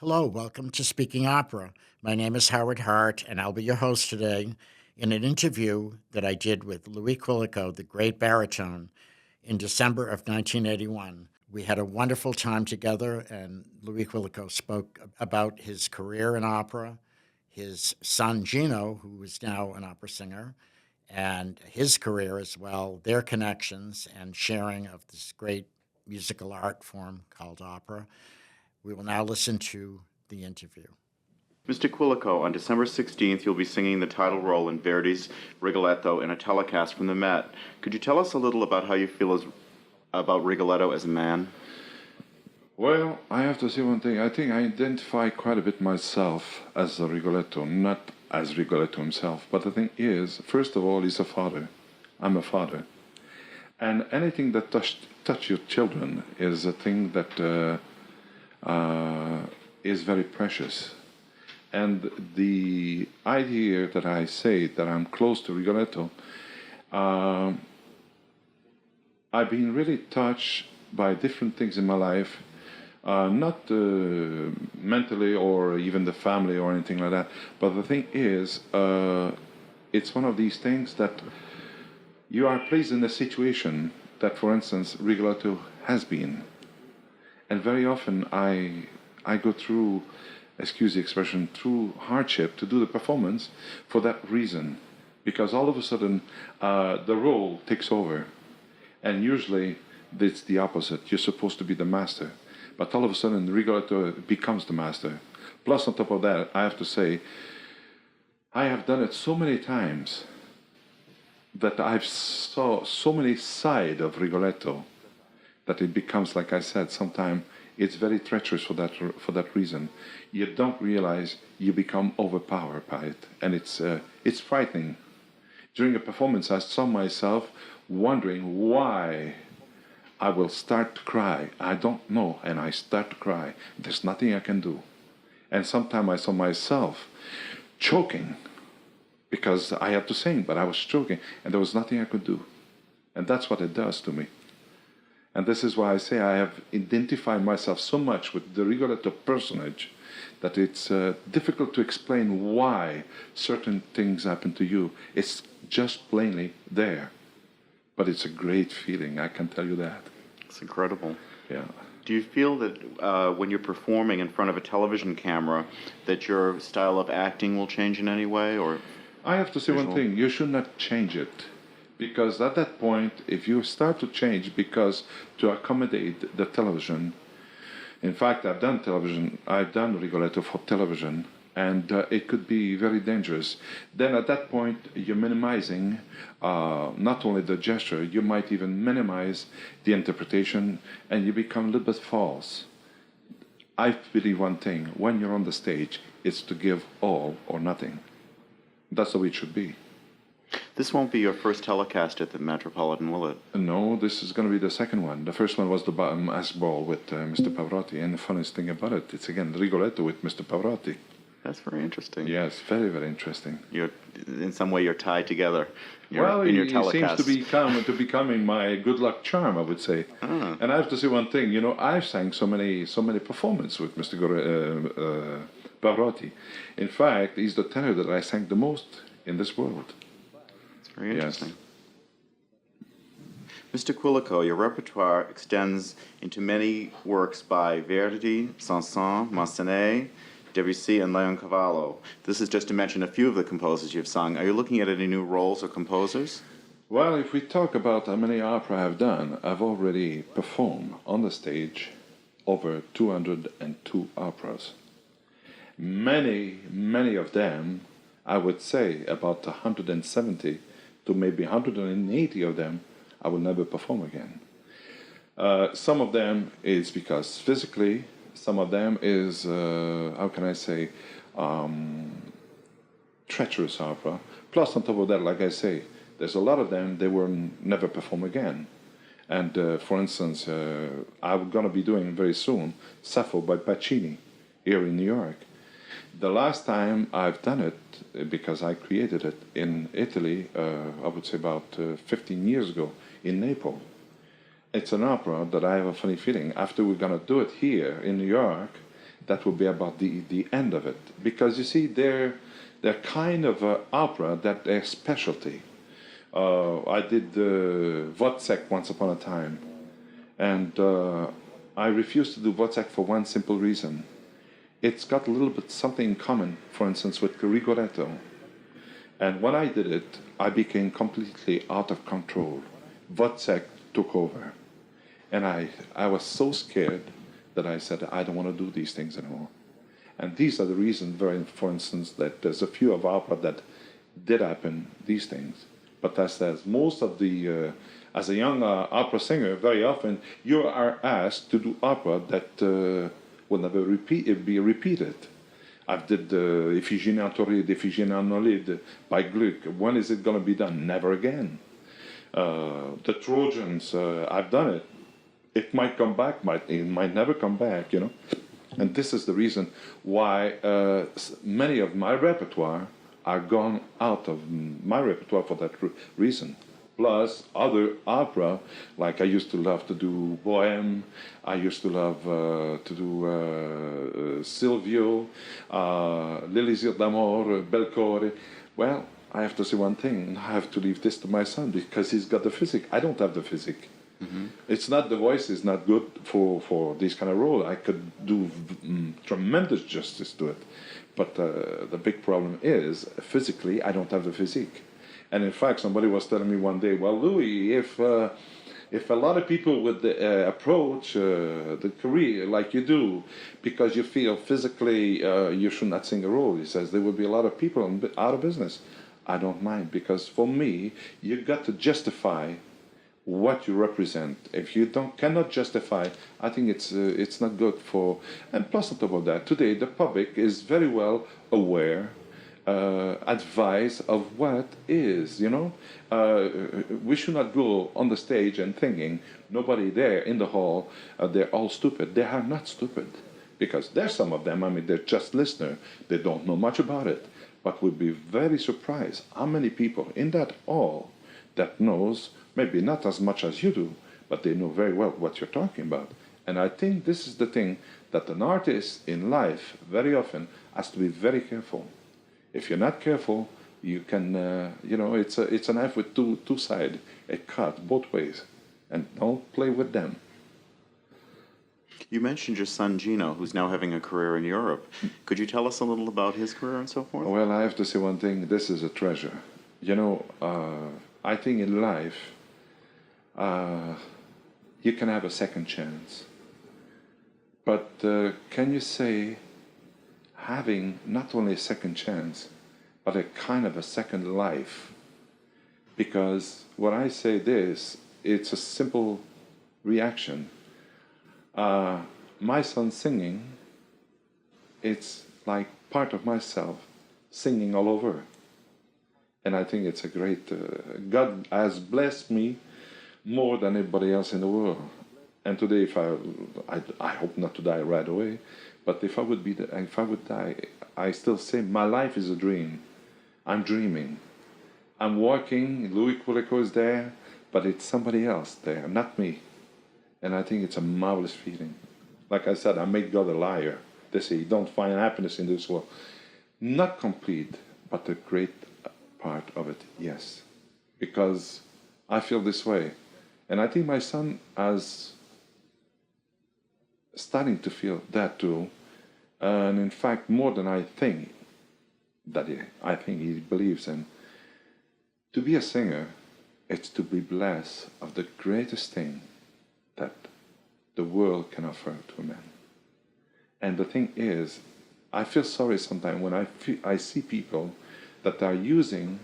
Hello, welcome to Speaking Opera. My name is Howard Hart, and I'll be your host today in an interview that I did with Louis Quilico, the great baritone, in December of 1981. We had a wonderful time together, and Louis Quilico spoke about his career in opera, his son Gino, who is now an opera singer, and his career as well, their connections and sharing of this great musical art form called opera. We will now listen to the interview. Mr. Quilico, on December 16th, you'll be singing the title role in Verdi's Rigoletto in a telecast from the Met. Could you tell us a little about how you feel about Rigoletto as a man? Well, I have to say one thing. I think I identify quite a bit myself as a Rigoletto, not as Rigoletto himself. But the thing is, first of all, he's a father. I'm a father. And anything that touch your children is a thing that is very precious. And the idea that I say that I'm close to Rigoletto, I've been really touched by different things in my life, not mentally or even the family or anything like that. But the thing is, it's one of these things that you are placed in a situation that, for instance, Rigoletto has been. And very often I go through, excuse the expression, through hardship to do the performance for that reason. Because all of a sudden the role takes over. And usually it's the opposite. You're supposed to be the master. But all of a sudden Rigoletto becomes the master. Plus on top of that, I have to say, I have done it so many times that I've saw so many sides of Rigoletto that it becomes, like I said, sometimes it's very treacherous for that reason. You don't realize you become overpowered by it, and it's frightening. During a performance, I saw myself wondering why I will start to cry. I don't know, and I start to cry. There's nothing I can do. And sometimes I saw myself choking because I had to sing, but I was choking, and there was nothing I could do. And that's what it does to me. And this is why I say I have identified myself so much with the Rigoletto personage that it's difficult to explain why certain things happen to you. It's just plainly there. But it's a great feeling, I can tell you that. It's incredible. Yeah. Do you feel that when you're performing in front of a television camera that your style of acting will change in any way? Or I have to say visual? one thing, you should not change it. Because at that point, if you start to change because to accommodate the television, in fact, I've done Rigoletto for television, and it could be very dangerous. Then at that point, you're minimizing not only the gesture, you might even minimize the interpretation, and you become a little bit false. I believe one thing, when you're on the stage, it's to give all or nothing. That's the way it should be. This won't be your first telecast at the Metropolitan, will it? No, this is going to be the second one. The first one was the mask ball with Mr. Pavarotti, and the funniest thing about it, it's again Rigoletto with Mr. Pavarotti. That's very interesting. Yes, very, very interesting. You're, in some way, you're tied together. Well, in your it telecast. seems to becoming my good luck charm, I would say. Ah. And I have to say one thing. You know, I've sang so many performances with Mr. Pavarotti. In fact, he's the tenor that I sang the most in this world. Very interesting. Yes. Mr. Quilico, your repertoire extends into many works by Verdi, Saint-Saëns, Massenet, Debussy, and Leoncavallo. This is just to mention a few of the composers you've sung. Are you looking at any new roles or composers? Well, if we talk about how many opera I've done, I've already performed on the stage over 202 operas. Many of them, I would say about 170 to maybe 180 of them, I will never perform again. Some of them is because physically, some of them is, how can I say, treacherous opera. Plus, on top of that, like I say, there's a lot of them, they will never perform again. And for instance, I'm going to be doing very soon Sappho by Pacini here in New York. The last time I've done it, because I created it in Italy, I would say about 15 years ago, in Naples. It's an opera that I have a funny feeling. After we're going to do it here in New York, that will be about the end of it. Because you see, they're kind of opera that they're specialty. I did Wozzeck once upon a time, and I refused to do Wozzeck for one simple reason. It's got a little bit something in common, for instance, with Rigoletto. And when I did it, I became completely out of control. Wozzeck took over. And I was so scared that I said, I don't want to do these things anymore. And these are the reasons, for instance, that there's a few of opera that did happen, these things. But as most of the, as a young opera singer, very often you are asked to do opera that will never be repeated. I've did Iphigénie en Tauride, Iphigénie en Aulide by Gluck. When is it going to be done? Never again. The Trojans, I've done it. It might come back, it might never come back, you know. And this is the reason why many of my repertoire are gone out of my repertoire for that reason. Plus other opera, like I used to love to do Bohème, I used to love to do Silvio, L'Elisir d'Amor, Belcore. Well, I have to say one thing, I have to leave this to my son because he's got the physique. I don't have the physique. Mm-hmm. It's not, the voice is not good for this kind of role. I could do tremendous justice to it. But the big problem is, physically, I don't have the physique. And in fact, somebody was telling me one day, well, Louis, if a lot of people would approach the career like you do, because you feel physically you should not sing a role, he says, there would be a lot of people out of business. I don't mind, because for me, you've got to justify what you represent. If you cannot justify, I think it's not good for. And plus on top of that, today the public is very well aware, advised of what is. You know, we should not go on the stage and thinking nobody there in the hall they're all stupid. They are not stupid, because there's some of them. I mean, they're just listeners. They don't know much about it, but we'd be very surprised how many people in that hall that knows. Maybe not as much as you do, but they know very well what you're talking about. And I think this is the thing that an artist in life very often has to be very careful. If you're not careful, you can, it's a knife with two sides. It cuts both ways. And don't play with them. You mentioned your son Gino, who's now having a career in Europe. Could you tell us a little about his career and so forth? Well, I have to say one thing. This is a treasure. You know, I think in life, you can have a second chance. But can you say having not only a second chance, but a kind of a second life? Because when I say this, it's a simple reaction. My son singing, it's like part of myself singing all over. And I think it's a great, God has blessed me more than anybody else in the world. And today, if I hope not to die right away, but if I would die, I still say my life is a dream. I'm dreaming. I'm working. Louis Quilico is there, but it's somebody else there, not me. And I think it's a marvelous feeling. Like I said, I make God a liar. They say you don't find happiness in this world. Not complete, but a great part of it, yes. Because I feel this way. And I think my son is starting to feel that too. And in fact, more than I think I think he believes in. To be a singer, it's to be blessed of the greatest thing that the world can offer to a man. And the thing is, I feel sorry sometimes when I see people that are using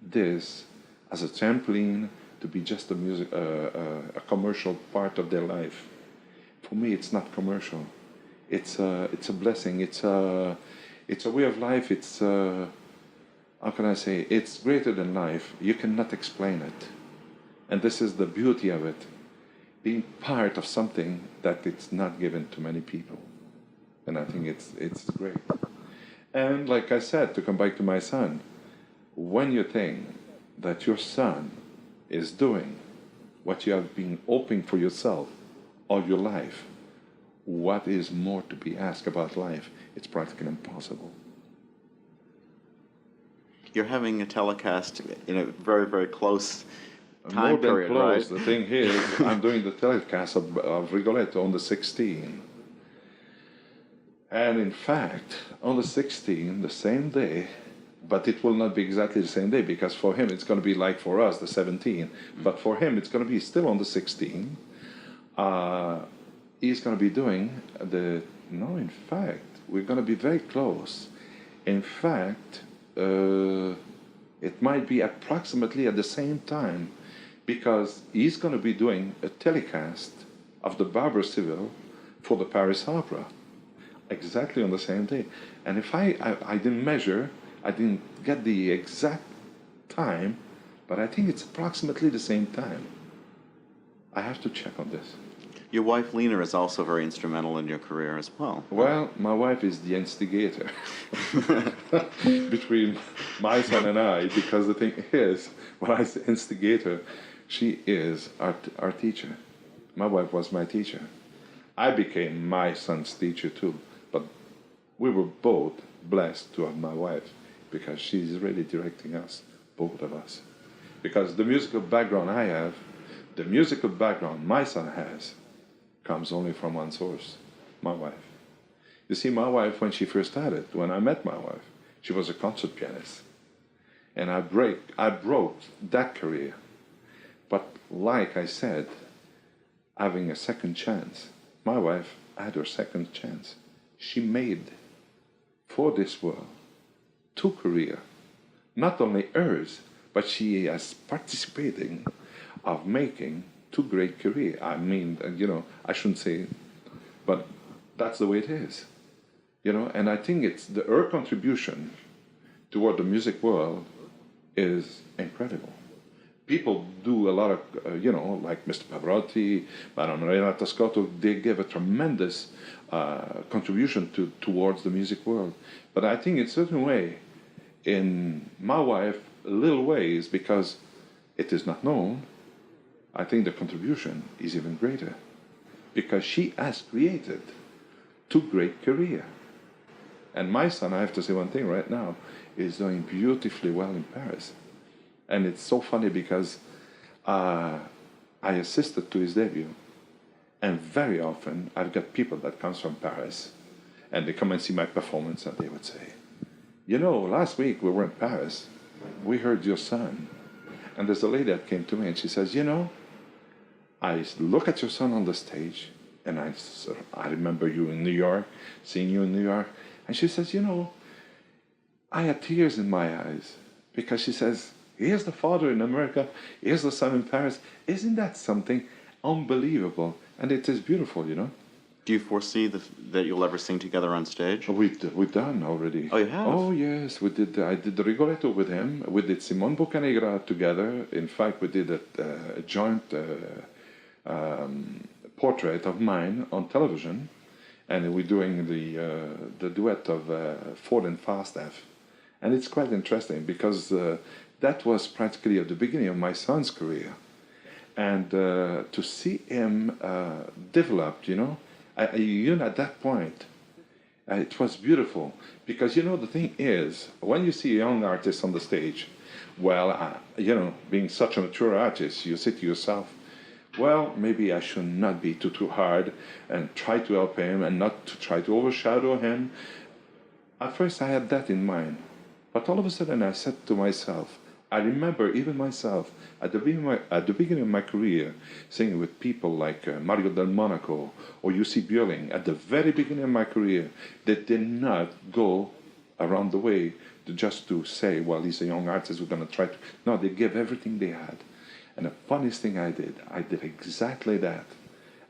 this as a trampoline to be just a commercial part of their life. For me, it's not commercial. It's a blessing. It's a way of life. It's how can I say? It's greater than life. You cannot explain it, and this is the beauty of it, being part of something that it's not given to many people, and I think it's great. And like I said, to come back to my son, when you think that your son is doing what you have been hoping for yourself all your life, what is more to be asked about life? It's practically impossible. You're having a telecast in a very, very close More time than period, close. right? The thing is, I'm doing the telecast of Rigoletto on the 16th. And in fact, on the 16th, the same day, but it will not be exactly the same day because for him it's going to be like for us, the 17th. But for him, it's going to be still on the 16th. He's going to be doing the. No, in fact, we're going to be very close. In fact, it might be approximately at the same time because he's going to be doing a telecast of the Barber Civil for the Paris Opera exactly on the same day. And if I didn't measure, I didn't get the exact time, but I think it's approximately the same time. I have to check on this. Your wife, Lina, is also very instrumental in your career as well. Well, my wife is the instigator between my son and I, because the thing is, when I say instigator, she is our teacher. My wife was my teacher. I became my son's teacher too, but we were both blessed to have my wife because she's really directing us, both of us. Because the musical background I have, the musical background my son has, comes only from one source, my wife. You see, my wife, when she first started, when I met my wife, she was a concert pianist. And I broke that career. But like I said, having a second chance, my wife had her second chance. She made, for this world, 2 careers. Not only hers, but she is participating of making 2 great careers. I mean, I shouldn't say, but that's the way it is. And I think it's her contribution toward the music world is incredible. People do a lot of, like Mr. Pavarotti, Madame Renata Scotto, they give a tremendous contribution towards the music world. But I think in a certain way, in my wife, little ways, because it is not known, I think the contribution is even greater. Because she has created 2 great careers. And my son, I have to say one thing right now, is doing beautifully well in Paris. And it's so funny because I assisted to his debut. And very often I've got people that comes from Paris and they come and see my performance and they would say, last week we were in Paris, we heard your son. And there's a lady that came to me and she says, I look at your son on the stage and I remember you in New York, seeing you in New York. And she says, I had tears in my eyes because she says, here's the father in America, here's the son in Paris. Isn't that something unbelievable? And it is beautiful, Do you foresee that you'll ever sing together on stage? We've done already. Oh, you have? Oh, yes. We did. I did the Rigoletto with him. We did Simone Boccanegra together. In fact, we did a joint portrait of mine on television. And we're doing the duet of Ford and Falstaff. And it's quite interesting because that was practically at the beginning of my son's career. And to see him develop, at that point, it was beautiful. Because, the thing is, when you see a young artist on the stage, well, being such a mature artist, you say to yourself, well, maybe I should not be too hard and try to help him and not to try to overshadow him. At first I had that in mind. But all of a sudden I said to myself, I remember even myself at the beginning of my career singing with people like Mario Del Monaco or U.C. Björling. At the very beginning of my career, they did not go around the way just to say, well, he's a young artist, we're going to try to... No, they gave everything they had. And the funniest thing I did exactly that.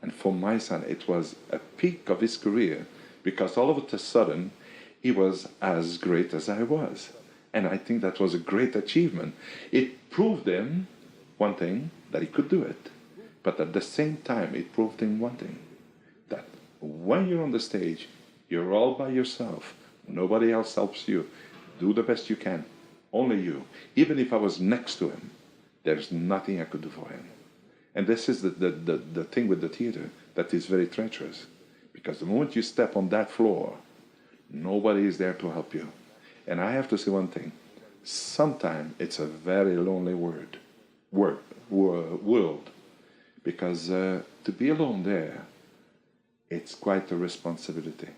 And for my son, it was a peak of his career because all of a sudden, he was as great as I was. And I think that was a great achievement. It proved him one thing, that he could do it. But at the same time, it proved him one thing, that when you're on the stage, you're all by yourself. Nobody else helps you. Do the best you can. Only you. Even if I was next to him, there's nothing I could do for him. And this is the thing with the theater that is very treacherous. Because the moment you step on that floor, nobody is there to help you. And I have to say one thing. Sometimes it's a very lonely world. Because to be alone there, it's quite a responsibility.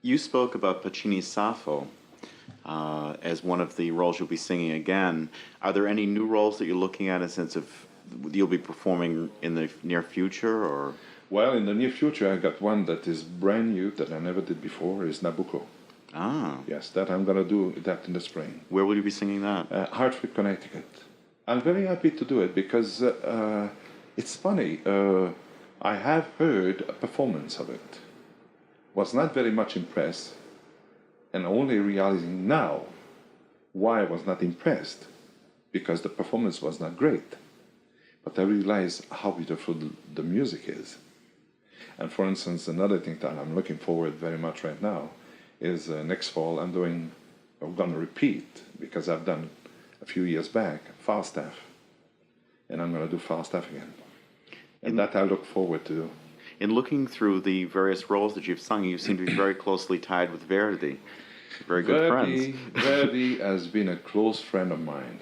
You spoke about Puccini's Sappho as one of the roles you'll be singing again. Are there any new roles that you're looking at in a sense of you'll be performing in the near future, or? Well, in the near future, I got one that is brand new that I never did before, is Nabucco. Ah. Yes, that I'm going to do that in the spring. Where will you be singing that? Hartford, Connecticut. I'm very happy to do it because it's funny. I have heard a performance of it. Was not very much impressed, and only realizing now why I was not impressed, because the performance was not great. But I realized how beautiful the music is. And for instance, another thing that I'm looking forward very much right now is next fall I'm going to repeat, because I've done a few years back, Falstaff. And I'm going to do Falstaff again. And that I look forward to. In looking through the various roles that you've sung, you seem to be very closely tied with Verdi. Very good friends. Verdi has been a close friend of mine.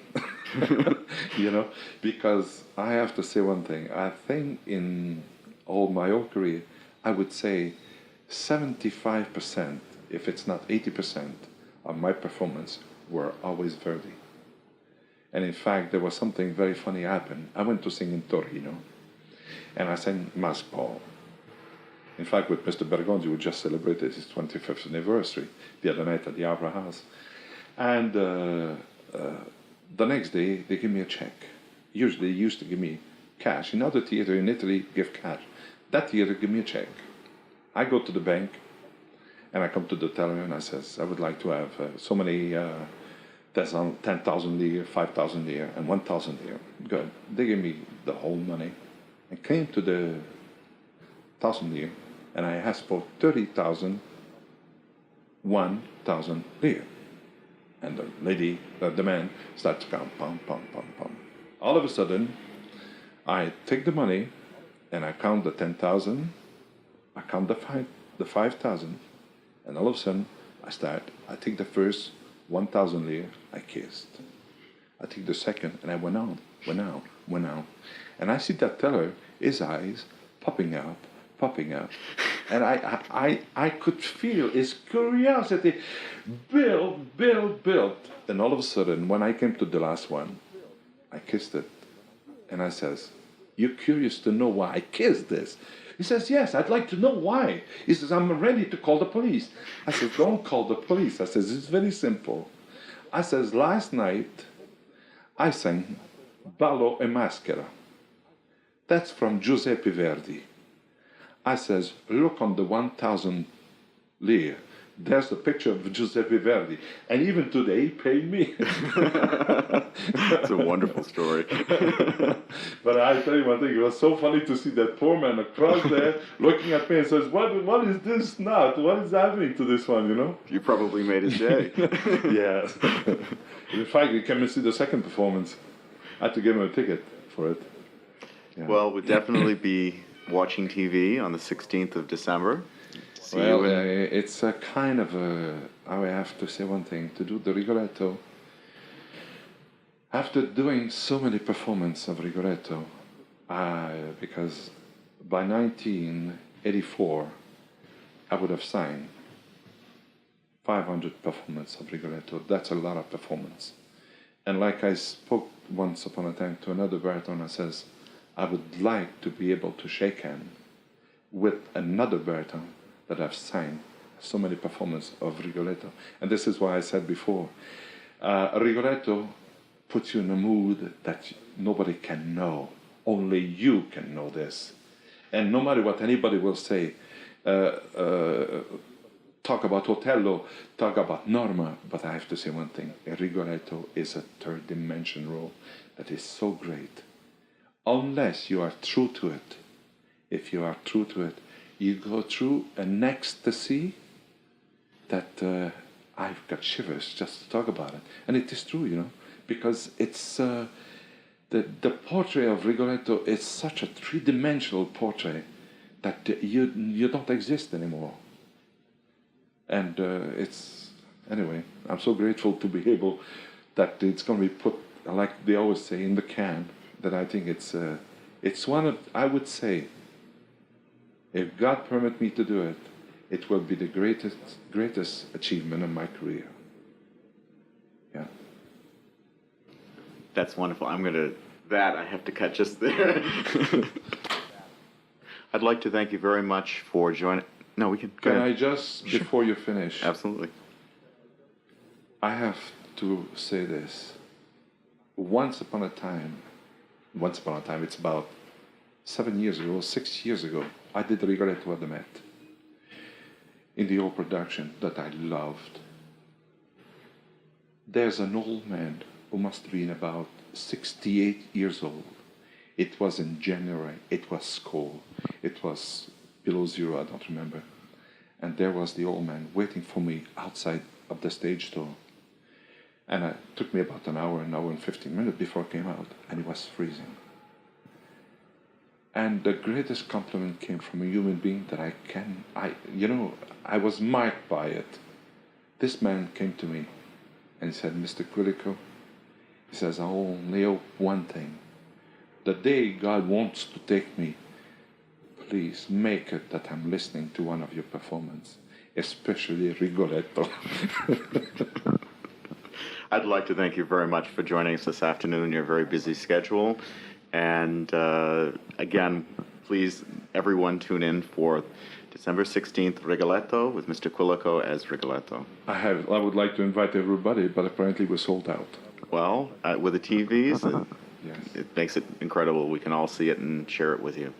You know, because I have to say one thing. I think in all my whole career, I would say 75%, if it's not 80%, of my performance were always Verdi. And in fact, there was something very funny happened. I went to sing in Torino, and I sang Mask Ball. In fact, with Mr. Bergonzi, we just celebrated his 25th anniversary the other night at the Opera House. And the next day, they give me a check. Usually, they used to give me cash. In other theaters in Italy, give cash. That theater, give me a check. I go to the bank, and I come to the teller, and I says, I would like to have so many 10,000 lire, 5,000 lire, and 1,000 lire. Good. They gave me the whole money. I came to the 1,000 lire, and I asked for 30,000, 1,000 lire. And the lady, the man, starts to count, pum, pum, pum, pum. All of a sudden, I take the money, and I count the 10,000, I count the 5,000, and all of a sudden, I take the first 1,000 lire, I kissed. I take the second, and I went on. And I see that teller, his eyes popping up. And I could feel his curiosity build. And all of a sudden, when I came to the last one, I kissed it. And I says, you're curious to know why I kissed this? He says, yes, I'd like to know why. He says, I'm ready to call the police. I said, don't call the police. I says, it's very simple. I says, last night, I sang Ballo e Maschera. That's from Giuseppe Verdi. I says, look on the 1,000 lire. There's the picture of Giuseppe Verdi. And even today, he paid me. It's a wonderful story. But I tell you one thing, it was so funny to see that poor man across there looking at me and says, what is this knot? What is happening to this one, you know? You probably made his day. Yes. In fact, he came and see the second performance. I had to give him a ticket for it. Yeah. Well, we'll definitely be watching TV on the 16th of December. Well, it's a kind of I have to say one thing, to do the Rigoletto. After doing so many performances of Rigoletto, because by 1984, I would have signed 500 performances of Rigoletto. That's a lot of performance. And like I spoke once upon a time to another baritone, I says, I would like to be able to shake hands with another baritone that I've signed so many performances of Rigoletto. And this is why I said before, Rigoletto puts you in a mood that nobody can know. Only you can know this. And no matter what anybody will say, talk about Otello, talk about Norma, but I have to say one thing, Rigoletto is a third dimension role that is so great. Unless you are true to it. If you are true to it, you go through an ecstasy that I've got shivers just to talk about it. And it is true, you know, because it's the portrait of Rigoletto is such a three-dimensional portrait that you don't exist anymore. And it's, anyway, I'm so grateful to be able that it's going to be put, like they always say, in the can, that I think it's one of, I would say, if God permit me to do it, it will be the greatest achievement of my career. Yeah. That's wonderful. I have to cut just there. I'd like to thank you very much for joining. No, we can go Can ahead. I just, before you finish, Absolutely. I have to say this. Once upon a time, it's about 7 years ago, 6 years ago, I did Rigoletto at the Met in the old production that I loved. There's an old man who must have been about 68 years old. It was in January, it was cold, it was below zero, I don't remember. And there was the old man waiting for me outside of the stage door. And it took me about an hour and 15 minutes before I came out, and it was freezing. And the greatest compliment came from a human being that I was marked by it. This man came to me and he said, Mr. Quilico, he says, I only hope one thing. The day God wants to take me, please make it that I'm listening to one of your performances, especially Rigoletto. I'd like to thank you very much for joining us this afternoon in your very busy schedule. And again, please, everyone tune in for December 16th, Rigoletto, with Mr. Quilico as Rigoletto. I would like to invite everybody, but apparently we're sold out. Well, with the TVs, Yes. it makes it incredible. We can all see it and share it with you.